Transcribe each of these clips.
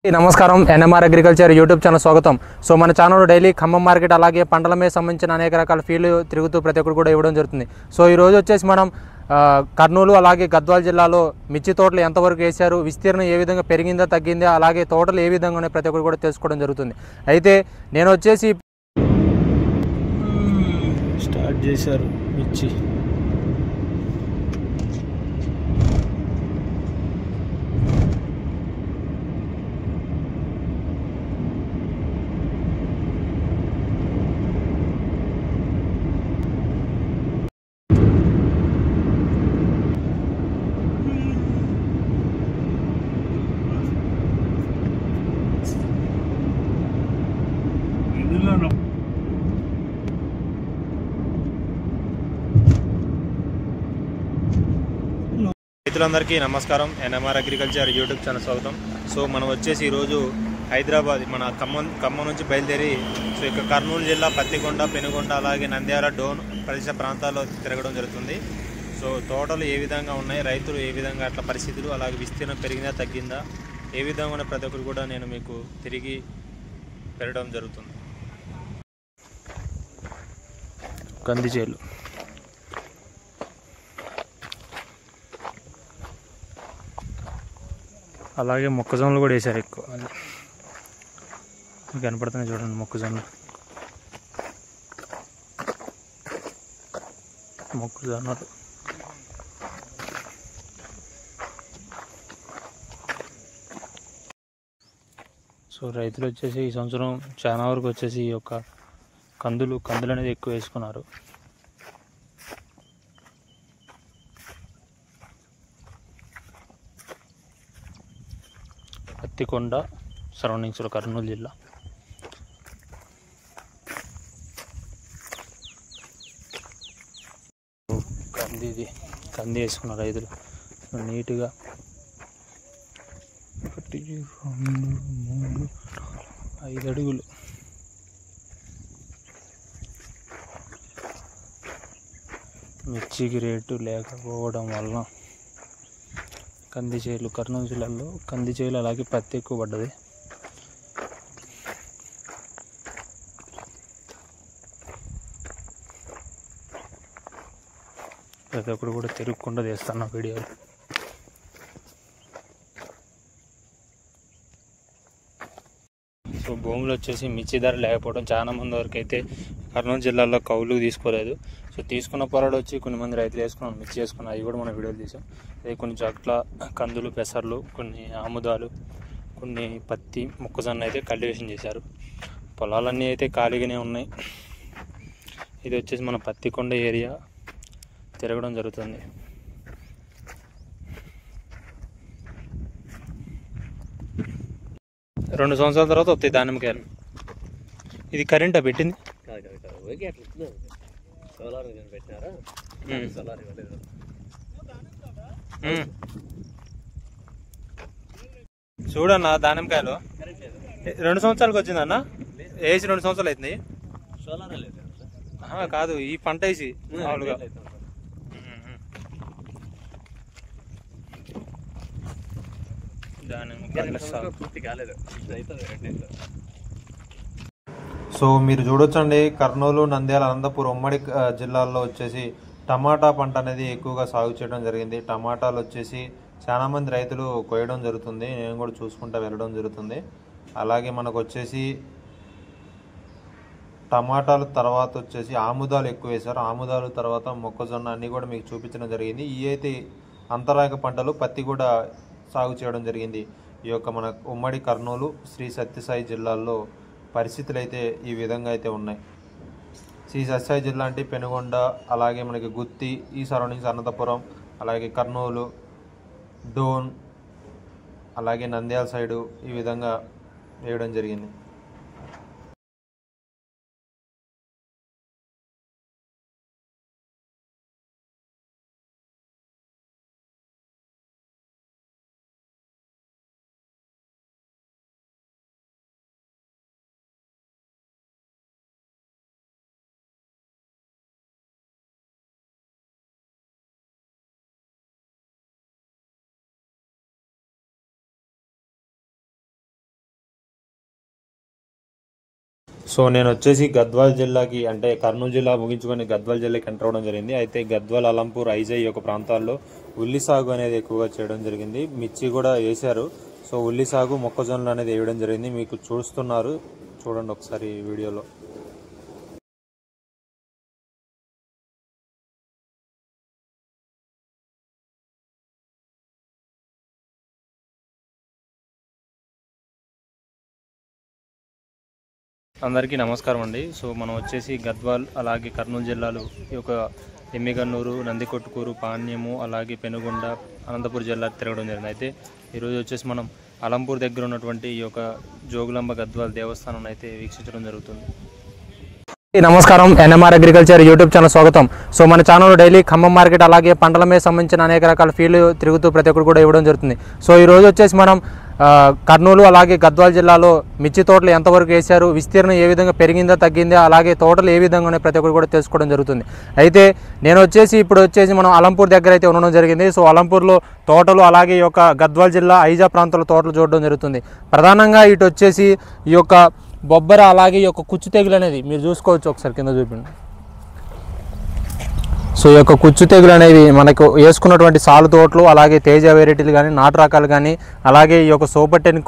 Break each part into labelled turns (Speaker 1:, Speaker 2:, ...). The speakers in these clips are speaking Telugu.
Speaker 1: నమస్కారం ఎన్ఎంఆర్ అగ్రికల్చర్ యూట్యూబ్ ఛానల్ స్వాగతం. సో మన ఛానల్లో డైలీ ఖమ్మం మార్కెట్ అలాగే పంటల మీద సంబంధించిన అనేక రకాల ఫీల్డ్ తిరుగుతూ ప్రతి ఒక్కరు కూడా ఇవ్వడం జరుగుతుంది. సో ఈరోజు వచ్చేసి మనం కర్నూలు అలాగే గద్వాల జిల్లాలో మిర్చి తోటలు ఎంతవరకు వేశారు, విస్తీర్ణం ఏ విధంగా పెరిగిందా తగ్గిందా, అలాగే తోటలు ఏ విధంగా ఉన్నాయి ప్రతి ఒక్కరు కూడా తెలుసుకోవడం జరుగుతుంది. అయితే నేను వచ్చేసి
Speaker 2: స్టార్ట్ చేశారు మిర్చి.
Speaker 3: రైతులందరికీ నమస్కారం. ఎన్ఎంఆర్ అగ్రికల్చర్ యూట్యూబ్ ఛానల్ స్వాగతం. సో మనం వచ్చేసి ఈరోజు హైదరాబాద్ మన ఖమ్మం నుంచి బయలుదేరి సో ఇక కర్నూలు జిల్లా పత్తికొండ, పెనుగొండ అలాగే నంద్యాల, డోన్ పరిసర ప్రాంతాల్లో తిరగడం జరుగుతుంది. సో తోటలు ఏ విధంగా ఉన్నాయి, రైతులు ఏ విధంగా అట్లా పరిస్థితులు, అలాగే విస్తీర్ణం పెరిగిందా తగ్గిందా, ఏ విధంగా ఉన్న ప్రతి ఒక్కరు కూడా నేను మీకు తిరిగి పెరగడం జరుగుతుంది.
Speaker 2: కందిచేలు అలాగే మొక్కజొన్నలు కూడా వేసారు ఎక్కువ. కనపడుతున్నాయి చూడండి మొక్కజొన్నలు. సో రైతులు వచ్చేసి ఈ సంవత్సరం చాలా వరకు వచ్చేసి ఈ యొక్క కందులు అనేది ఎక్కువ వేసుకున్నారు. పత్తికొండ సరౌండింగ్స్లో కర్నూలు జిల్లా. కంది వేసుకున్నారు రైతులు నీట్గా. 1 2 3 5 అడుగులు. మిర్చికి రేటు లేకపోవడం వలన కందిచేలు కర్నూలు జిల్లాలో కందిచేలు అలాగే పత్తి ఎక్కువ పడ్డది. ప్రతి ఒక్కరు కూడా తిరుగుకుండా చేస్తున్న వీడియోలు. సో భూములు వచ్చేసి మిర్చి ధర లేకపోవడం చాలా మంది వరకు అయితే కర్నూలు జిల్లాలో కౌలు తీసుకోలేదు. సో తీసుకున్న పొలాలు వచ్చి కొన్ని మంది రైతులు వేసుకున్నాం, మిర్చి వేసుకున్నాం, అవి కూడా మనం వీడియోలు తీసాం. అదే కొన్ని చోట్ల కందులు, పెసర్లు, కొన్ని ఆముదాలు, కొన్ని పత్తి, మొక్కజొన్న అయితే కల్టివేషన్ చేశారు. పొలాలన్నీ అయితే ఖాళీగానే ఉన్నాయి. ఇది వచ్చేసి మన పత్తికొండ ఏరియా తిరగడం జరుగుతుంది. రెండు సంవత్సరాల తర్వాత వస్తాయి దానిమ్మకాయలు. ఇది కరెంటా పెట్టింది? చూడన్నా దానిమ్మకాయలు 2 సంవత్సరాలకు వచ్చిందన్న. వేసి 2 సంవత్సరాలు అవుతుంది కాదు, ఈ పంట వేసి మామూలుగా.
Speaker 3: సో మీరు చూడొచ్చండి, కర్నూలు, నంద్యాల, అనంతపురం ఉమ్మడి జిల్లాల్లో వచ్చేసి టమాటా పంట అనేది ఎక్కువగా సాగు చేయడం జరిగింది. టమాటాలు వచ్చేసి చాలా మంది రైతులు కోయడం జరుగుతుంది. నేను కూడా చూసుకుంటూ వెళ్ళడం జరుగుతుంది. అలాగే మనకు వచ్చేసి టమాటాలు తర్వాత వచ్చేసి ఆముదాలు ఎక్కువ వేశారు. ఆముదాలు తర్వాత మొక్కజొన్న అన్నీ కూడా మీకు చూపించడం జరిగింది. ఈ అయితే అంతరాక పంటలు, పత్తి కూడా సాగు చేయడం జరిగింది. ఈ యొక్క మన ఉమ్మడి కర్నూలు, శ్రీ సత్యసాయి జిల్లాల్లో పరిస్థితులు అయితే ఈ విధంగా అయితే ఉన్నాయి. శ్రీ సత్యసాయి జిల్లా అంటే పెనుగొండ, అలాగే మనకి గుత్తి, ఈ సరౌండింగ్స్ అనంతపురం, అలాగే కర్నూలు, డోన్, అలాగే నంద్యాల సైడు ఈ విధంగా వేయడం జరిగింది. సో నేను వచ్చేసి గద్వాల్ జిల్లాకి అంటే కర్నూలు జిల్లా ముగించుకొని గద్వాల్ జిల్లాకి ఎంటర్ అవ్వడం జరిగింది. అయితే గద్వాల్, అలంపూర్, ఐజాయ్ యొక్క ప్రాంతాల్లో ఉల్లి సాగు అనేది ఎక్కువగా చేయడం జరిగింది. మిర్చి కూడా వేశారు. సో ఉల్లి సాగు, మొక్కజొన్నలు అనేది వేయడం జరిగింది. మీకు చూస్తున్నారు, చూడండి ఒకసారి వీడియోలో.
Speaker 2: అందరికీ నమస్కారం అండి. సో మనం వచ్చేసి గద్వాల్ అలాగే కర్నూలు జిల్లాలో ఈ యొక్క ఎమ్మిగన్నూరు, నందికొట్కూరు, పాణ్యము అలాగే పెనుగొండ, అనంతపురం జిల్లా తిరగడం జరిగింది. అయితే ఈరోజు వచ్చేసి మనం అలంపూర్ దగ్గర ఉన్నటువంటి ఈ యొక్క జోగులాంబ గద్వాల్ దేవస్థానం అయితే వీక్షించడం జరుగుతుంది.
Speaker 1: నమస్కారం, ఎన్ఎంఆర్ అగ్రికల్చర్ యూట్యూబ్ ఛానల్ స్వాగతం. సో మన ఛానల్లో డైలీ ఖమ్మం మార్కెట్ అలాగే పంటల మీద సంబంధించిన అనేక రకాల ఫీల్డ్ తిరుగుతూ ప్రతి ఒక్కరు కూడా ఇవ్వడం జరుగుతుంది. సో ఈరోజు వచ్చేసి మనం కర్నూలు అలాగే గద్వాల్ జిల్లాలో మిర్చి తోటలు ఎంతవరకు వేశారు, విస్తీర్ణం ఏ విధంగా పెరిగిందా తగ్గిందా, అలాగే తోటలు ఏ విధంగా ఉన్నాయి ప్రతి ఒక్కరు కూడా తెలుసుకోవడం జరుగుతుంది. అయితే నేను వచ్చేసి ఇప్పుడు మనం అలంపూర్ దగ్గర అయితే ఉండడం జరిగింది. సో అలంపూర్లో తోటలు అలాగే ఈ యొక్క గద్వాల్ జిల్లా ఐజా ప్రాంతాల తోటలు చూడడం జరుగుతుంది. ప్రధానంగా ఇటు వచ్చేసి ఈ యొక్క బొబ్బర అలాగే ఈ యొక్క కుచ్చు తెగులు అనేది మీరు చూసుకోవచ్చు, ఒకసారి కింద చూపించండి. సో ఈ యొక్క కుచ్చు తెగులు అనేవి మనకు వేసుకున్నటువంటి సాలు తోటలు అలాగే తేజ వెరైటీలు కానీ, నాటు రకాలు కానీ, అలాగే ఈ యొక్క సోపట్టెన్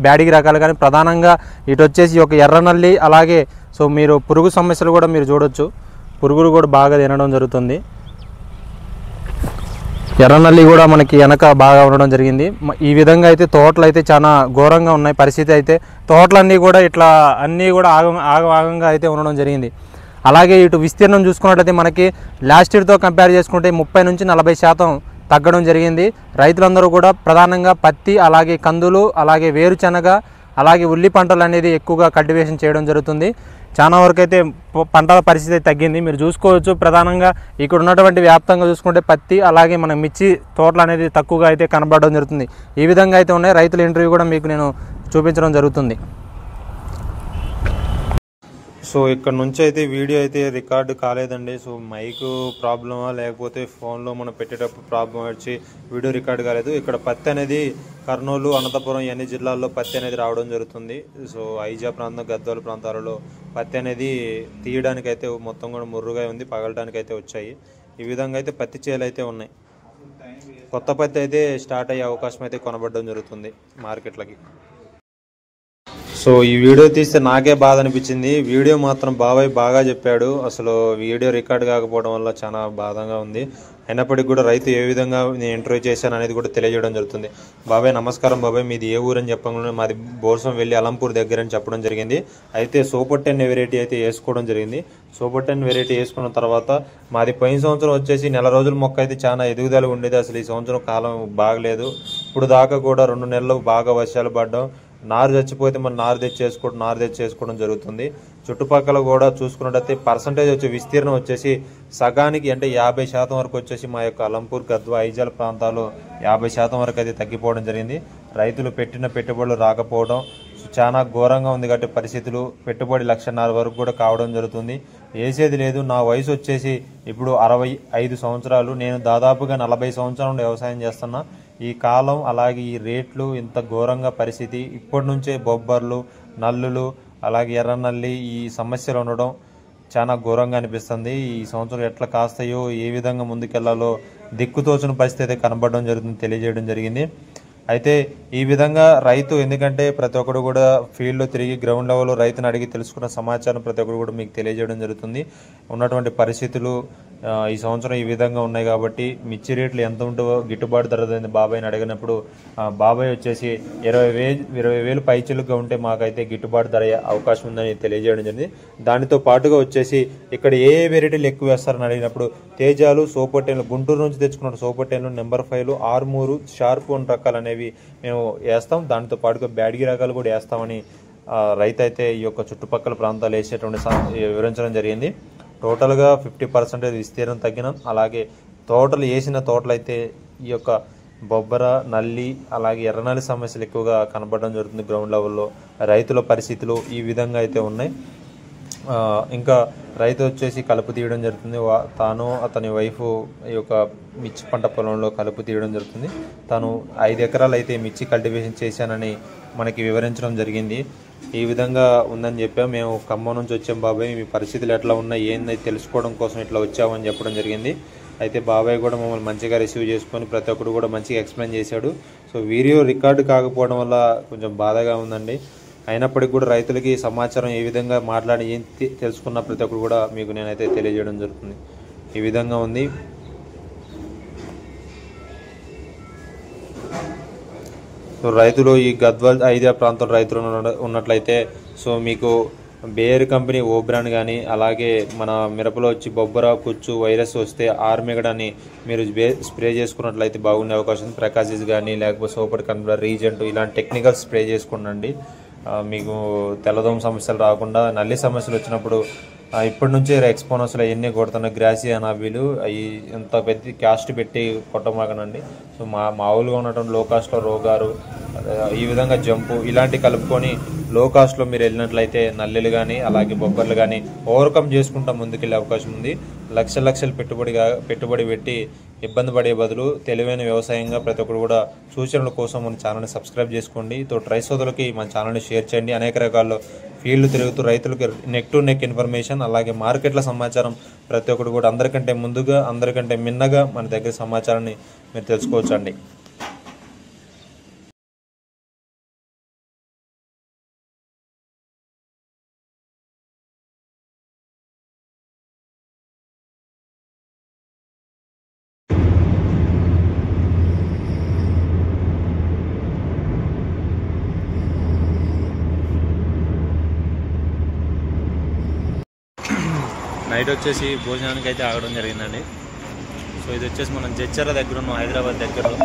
Speaker 1: బ్యాడిగి రకాలు కానీ, ప్రధానంగా ఇటు వచ్చేసి ఈ యొక్క ఎర్రనల్లి అలాగే సో మీరు పురుగు సమస్యలు కూడా మీరు చూడొచ్చు. పురుగులు కూడా బాగా తినడం జరుగుతుంది. ఎర్రనల్లి కూడా మనకి వెనక బాగా ఉండడం జరిగింది. ఈ విధంగా అయితే తోటలు అయితే చాలా ఘోరంగా ఉన్నాయి పరిస్థితి. అయితే తోటలన్నీ కూడా ఇట్లా అన్నీ కూడా ఆగంగా అయితే ఉండడం జరిగింది. అలాగే ఇటు విస్తీర్ణం చూసుకున్నట్లయితే మనకి లాస్ట్ ఇయర్తో కంపేర్ చేసుకుంటే 30 నుంచి 40% తగ్గడం జరిగింది. రైతులందరూ కూడా ప్రధానంగా పత్తి అలాగే కందులు అలాగే వేరుశనగ అలాగే ఉల్లి పంటలు అనేది ఎక్కువగా కల్టివేషన్ చేయడం జరుగుతుంది. చాలా వరకు అయితే పంటల పరిస్థితి తగ్గింది, మీరు చూసుకోవచ్చు. ప్రధానంగా ఇక్కడ ఉన్నటువంటి వ్యాప్తంగా చూసుకుంటే పత్తి అలాగే మన మిర్చి తోటలు అనేది తక్కువగా అయితే కనబడడం జరుగుతుంది. ఈ విధంగా అయితే ఉన్నాయి. రైతుల ఇంటర్వ్యూ కూడా మీకు నేను చూపించడం జరుగుతుంది.
Speaker 3: సో ఇక్కడ నుంచి అయితే వీడియో అయితే రికార్డు కాలేదండి. సో మైక్ ప్రాబ్లమా లేకపోతే ఫోన్లో మనం పెట్టేటప్పుడు ప్రాబ్లం వచ్చి వీడియో రికార్డు కాలేదు. ఇక్కడ పత్తి అనేది కర్నూలు, అనంతపురం అన్ని జిల్లాల్లో పత్తి అనేది రావడం జరుగుతుంది. సో ఐజా ప్రాంతం, గద్వాల ప్రాంతాలలో పత్తి అనేది తీయడానికి అయితే మొత్తం కూడా ముర్రుగా ఉంది, పగలడానికి అయితే వచ్చాయి. ఈ విధంగా అయితే పత్తి చేలు అయితే ఉన్నాయి. కొత్త పత్తి అయితే స్టార్ట్ అయ్యే అవకాశం అయితే కొనబడడం జరుగుతుంది మార్కెట్లకి. సో ఈ వీడియో తీస్తే నాకే బాధ అనిపించింది. వీడియో మాత్రం బాబాయ్ బాగా చెప్పాడు. అసలు వీడియో రికార్డ్ కాకపోవడం వల్ల చాలా బాధగా ఉంది. అయినప్పటికీ కూడా రైతు ఏ విధంగా నేను ఇంటర్వ్యూ చేశాను అనేది కూడా తెలియజేయడం జరుగుతుంది. బాబాయ్ నమస్కారం. బాబాయ్ మీది ఏ ఊరు అని చెప్పగానే మాది బోర్సం వెళ్ళి అలంపూర్ దగ్గర అని చెప్పడం జరిగింది. అయితే సూపర్-10 వెరైటీ అయితే వేసుకోవడం జరిగింది. సూపర్-10 వెరైటీ వేసుకున్న తర్వాత మాది పోయిన సంవత్సరం వచ్చేసి 4 రోజుల మొక్క అయితే చాలా ఎదుగుదల ఉండేది. అసలు ఈ సంవత్సరం కాలం బాగలేదు. ఇప్పుడు దాకా కూడా 2 నెలలు బాగా వర్షాలు పడ్డం, నారు చచ్చిపోతే మనం నారు తెచ్చి చేసుకోవడం జరుగుతుంది. చుట్టుపక్కల కూడా చూసుకున్నట్టయితే పర్సంటేజ్ వచ్చే విస్తీర్ణం వచ్చేసి సగానికి అంటే 50% వరకు వచ్చేసి మా యొక్క అలంపూర్, గద్వా, ఐజాల్ ప్రాంతాలు 50% వరకు అయితే తగ్గిపోవడం జరిగింది. రైతులు పెట్టిన పెట్టుబడులు రాకపోవడం చాలా ఘోరంగా ఉంది. కాబట్టి పరిస్థితులు పెట్టుబడి 1,50,000 వరకు కూడా కావడం జరుగుతుంది. వేసేది లేదు. నా వయసు వచ్చేసి ఇప్పుడు 65 సంవత్సరాలు. నేను దాదాపుగా 40 సంవత్సరాల నుండి వ్యవసాయం చేస్తున్నా. ఈ కాలం అలాగే ఈ రేట్లు ఇంత ఘోరంగా పరిస్థితి, ఇప్పటి నుంచే బొబ్బర్లు, నల్లులు అలాగే ఎర్రనల్లి ఈ సమస్యలు ఉండడం చాలా ఘోరంగా అనిపిస్తుంది. ఈ సంవత్సరం ఎట్లా కాస్తాయో, ఏ విధంగా ముందుకెళ్లాలో దిక్కుతోచిన పరిస్థితి అయితే కనబడడం జరుగుతుంది, తెలియజేయడం జరిగింది. అయితే ఈ విధంగా రైతు, ఎందుకంటే ప్రతి ఒక్కరు కూడా ఫీల్డ్లో తిరిగి గ్రౌండ్ లెవెల్లో రైతుని అడిగి తెలుసుకున్న సమాచారం ప్రతి ఒక్కరు కూడా మీకు తెలియజేయడం జరుగుతుంది. ఉన్నటువంటి పరిస్థితులు ఈ సంవత్సరం ఈ విధంగా ఉన్నాయి. కాబట్టి మిర్చి రేట్లు ఎంత ఉంటుందో గిట్టుబాటు ధర బాబాయ్ని అడిగినప్పుడు బాబాయ్ వచ్చేసి 20,000 పైచిలుగా ఉంటే మాకైతే గిట్టుబాటు ధర అవకాశం ఉందని తెలియజేయడం జరిగింది. దానితో పాటుగా వచ్చేసి ఇక్కడ ఏ వెరైటీలు ఎక్కువ వేస్తారని అడిగినప్పుడు తేజాలు, సూపర్-10, గుంటూరు నుంచి తెచ్చుకున్న సూపర్-10, నెంబర్ 5, ఆర్మూరు, షార్ప్ 1 రకాలు అనేవి మేము వేస్తాం. దానితో పాటుగా బ్యాడ్గి రకాలు కూడా వేస్తామని రైతు అయితే ఈ యొక్క చుట్టుపక్కల ప్రాంతాలు వేసేటువంటి వివరించడం జరిగింది. టోటల్గా 50% విస్తీర్ణం తగ్గినాం. అలాగే తోటలు వేసిన తోటలు అయితే ఈ యొక్క బొబ్బర, నల్లి అలాగే ఎర్రనల్లి సమస్యలు ఎక్కువగా కనబడడం జరుగుతుంది. గ్రౌండ్ లెవెల్లో రైతుల పరిస్థితులు ఈ విధంగా అయితే ఉన్నాయి. ఇంకా రైతు వచ్చేసి కలుపు తీయడం జరుగుతుంది. తాను అతని వైఫ్ ఈ యొక్క మిర్చి పంట పొలంలో కలుపు తీయడం జరుగుతుంది. తాను 5 ఎకరాలు అయితే మిర్చి కల్టివేషన్ చేశానని మనకి వివరించడం జరిగింది. ఈ విధంగా ఉందని చెప్పాం. మేము ఖమ్మం నుంచి వచ్చాం బాబాయ్, మీ పరిస్థితులు ఎట్లా ఉన్నాయి ఏంది తెలుసుకోవడం కోసం ఇట్లా వచ్చామని చెప్పడం జరిగింది. అయితే బాబాయ్ కూడా మమ్మల్ని మంచిగా రిసీవ్ చేసుకొని ప్రతి ఒక్కరు కూడా మంచిగా ఎక్స్ప్లెయిన్ చేశాడు. సో వీడియో రికార్డు కాకపోవడం వల్ల కొంచెం బాధగా ఉందండి. అయినప్పటికీ కూడా రైతులకి సమాచారం ఏ విధంగా మాట్లాడి ఏం తెలుసుకున్న ప్రతి ఒక్కరు కూడా మీకు నేనైతే తెలియజేయడం జరుగుతుంది. ఈ విధంగా ఉంది. సో రైతులు ఈ గద్వాల్ ఐదా ప్రాంతం రైతులు ఉన్నట్లయితే సో మీకు బేర్ కంపెనీ ఓ బ్రాండ్ కానీ అలాగే మన మిరపలో వచ్చి బొబ్బర కుచ్చు వైరస్ వస్తే ఆర్మిగడాన్ని మీరు స్ప్రే చేసుకున్నట్లయితే బాగుండే అవకాశం ఉంది. ప్రకాశిస్ కానీ లేకపోతే సూపర్ కన్వర్టర్ రీజెంట్ ఇలాంటి టెక్నికల్ స్ప్రే చేసుకునండి. మీకు తెల్లదోమ సమస్యలు రాకుండా నల్లి సమస్యలు వచ్చినప్పుడు ఇప్పటి నుంచే ఎక్స్పోనస్లో ఎన్ని కొడుతున్న గ్రాసియా అనాబీలు అవి ఎంత పెద్ద కాస్ట్ పెట్టి కొట్టమాకనండి. సో మామూలుగా ఉన్నటువంటి లో కాస్ట్లో రోగారు ఈ విధంగా జంపు ఇలాంటి కలుపుకొని లో కాస్ట్లో మీరు వెళ్ళినట్లయితే నల్లెలు కానీ అలాగే బొబ్బర్లు కానీ ఓవర్కమ్ చేసుకుంటా ముందుకెళ్ళే అవకాశం ఉంది. లక్షలు పెట్టుబడి పెట్టి ఇబ్బంది పడే బదులు తెలివైన వ్యవసాయంగా ప్రతి ఒక్కరు కూడా సూచనల కోసం మన ఛానల్ని సబ్స్క్రైబ్ చేసుకోండి. రైతు సోదరులకి మన ఛానల్ని షేర్ చేయండి. అనేక రకాల ఫీల్డ్ తిరుగుతూ రైతులకు నెక్ టు నెక్ ఇన్ఫర్మేషన్ అలాగే మార్కెట్ల సమాచారం ప్రతి ఒక్కరు కూడా అందరికంటే ముందుగా అందరికంటే మిన్నగా మన దగ్గర సమాచారాన్ని మీరు తెలుసుకోవచ్చండి.
Speaker 2: నైట్ వచ్చేసి భోజనానికి అయితే ఆగడం జరిగిందండి. సో ఇది వచ్చేసి మనం జడ్చర్ల దగ్గర ఉన్నాం, హైదరాబాద్ దగ్గరలో.